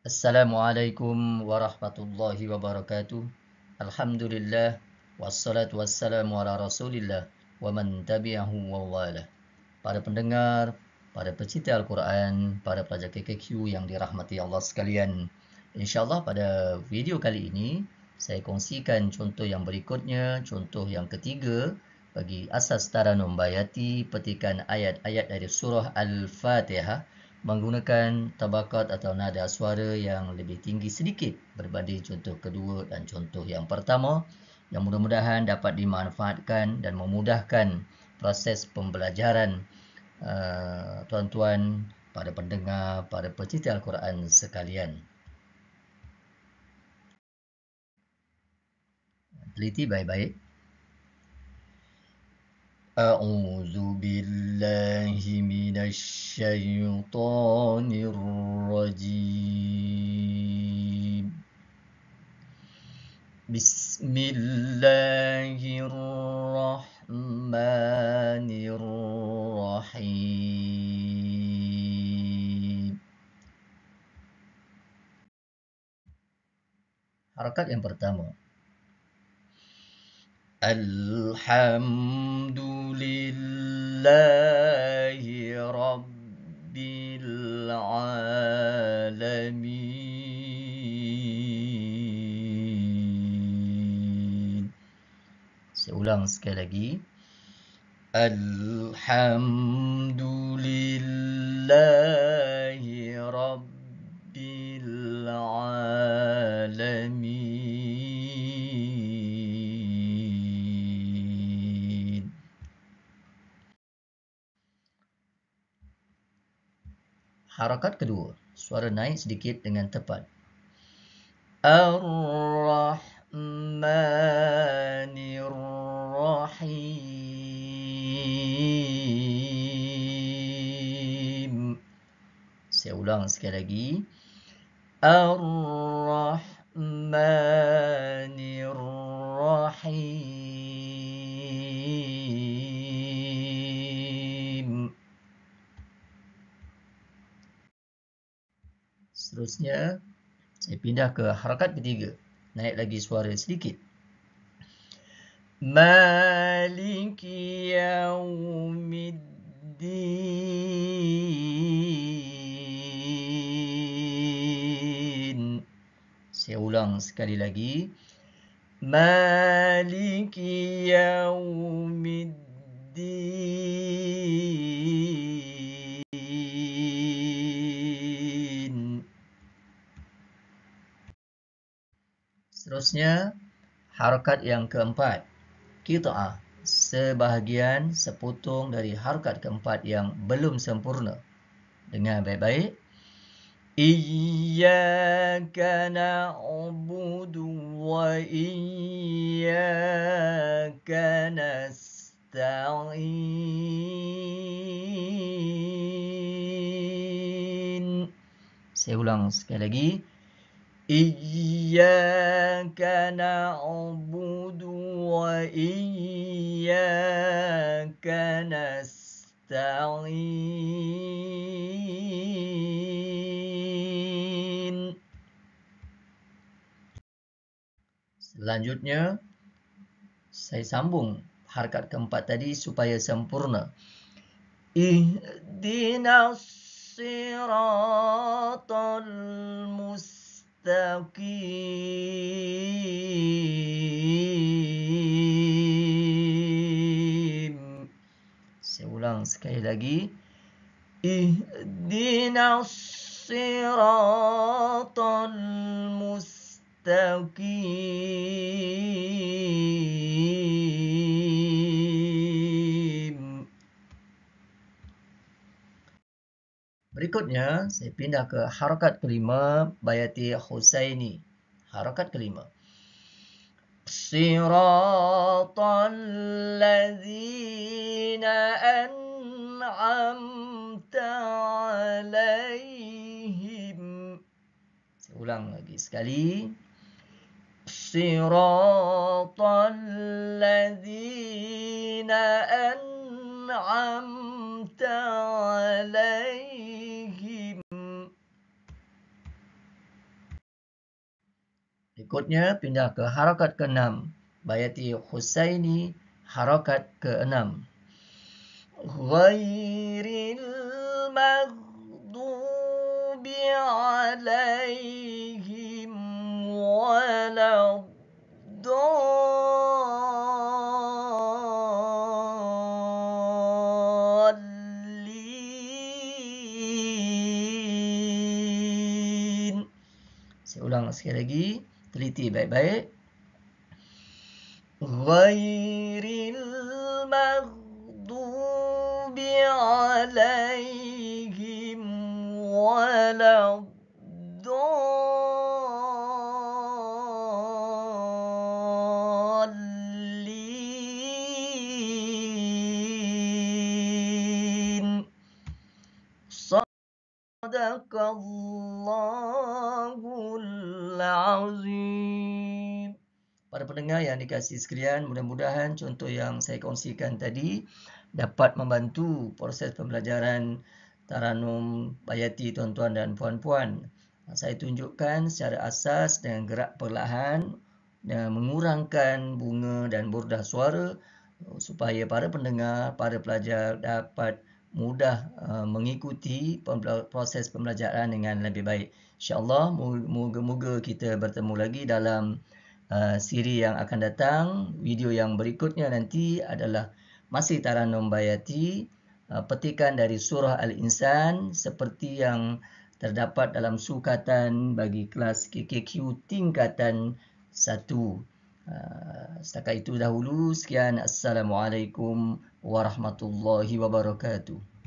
Assalamualaikum warahmatullahi wabarakatuh. Alhamdulillah wassalatu wassalamu ala Rasulillah wa man tabi'ahu wa walah. Para pendengar, para pecinta Al-Quran, para pelajar KKQ yang dirahmati Allah sekalian. InsyaAllah pada video kali ini saya kongsikan contoh yang berikutnya, contoh yang ketiga bagi asas taranum bayati petikan ayat-ayat dari surah Al-Fatihah menggunakan tabakat atau nada suara yang lebih tinggi sedikit berbanding contoh kedua dan contoh yang pertama, yang mudah-mudahan dapat dimanfaatkan dan memudahkan proses pembelajaran tuan-tuan, para pendengar, para pecinta Al-Quran sekalian. Teliti baik-baik. A'udzu billahi minasy syaithanir rajim. Bismillahirrahmanirrahim. Harakat yang pertama. Alhamdulillahi Rabbil Alamin. Saya ulang sekali lagi. Alhamdulillahi Rabbil Alamin. Harakat kedua, suara naik sedikit dengan tepat. Ar-Rahmanir-Rahim. Saya ulang sekali lagi. Ar-Rahmanir-Rahim. Seterusnya, saya pindah ke harakat ketiga. Naik lagi suara sedikit. Maliki yaumiddin. Saya ulang sekali lagi. Maliki yaumiddin. Seterusnya, harakat yang keempat. Qita'ah, sebahagian, sepotong dari harakat keempat yang belum sempurna. Dengar baik-baik. Iyyaka na'budu wa iyyaka nasta'in. Saya ulang sekali lagi. Iyyaka na'budu wa iyyaka nasta'in. Selanjutnya, saya sambung harakat keempat tadi supaya sempurna. Ihdinas siratal mustaqim. Saya ulang sekali lagi. Ihdinas siratal mustaqim. Berikutnya, saya pindah ke harakat kelima, bayati Husaini. Harakat kelima. Siratal ladzina an'amta alaihim. Saya ulang lagi sekali. Siratal ladzina an'amta alaihim. Berikutnya pindah ke harakat ke-6. Bayati Husaini harakat ke-6. Ghairil maghdubi alaihim waladdallin. Saya ulang sekali lagi, teliti baik-baik. Ghairil maghdubi alaihim waladdallin. Sadaqallahul azim. Para pendengar yang dikasihi sekalian, mudah-mudahan contoh yang saya kongsikan tadi dapat membantu proses pembelajaran Taranum Bayati tuan-tuan dan puan-puan. Saya tunjukkan secara asas dengan gerak perlahan dan mengurangkan bunga dan burdah suara supaya para pendengar, para pelajar dapat mudah mengikuti proses pembelajaran dengan lebih baik. InsyaAllah, moga-moga kita bertemu lagi dalam siri yang akan datang. Video yang berikutnya nanti adalah masih Taranum Bayati, petikan dari surah Al-Insan seperti yang terdapat dalam sukatan bagi kelas KKQ tingkatan 1. Setakat itu dahulu. Sekian. Assalamualaikum warahmatullahi wabarakatuh.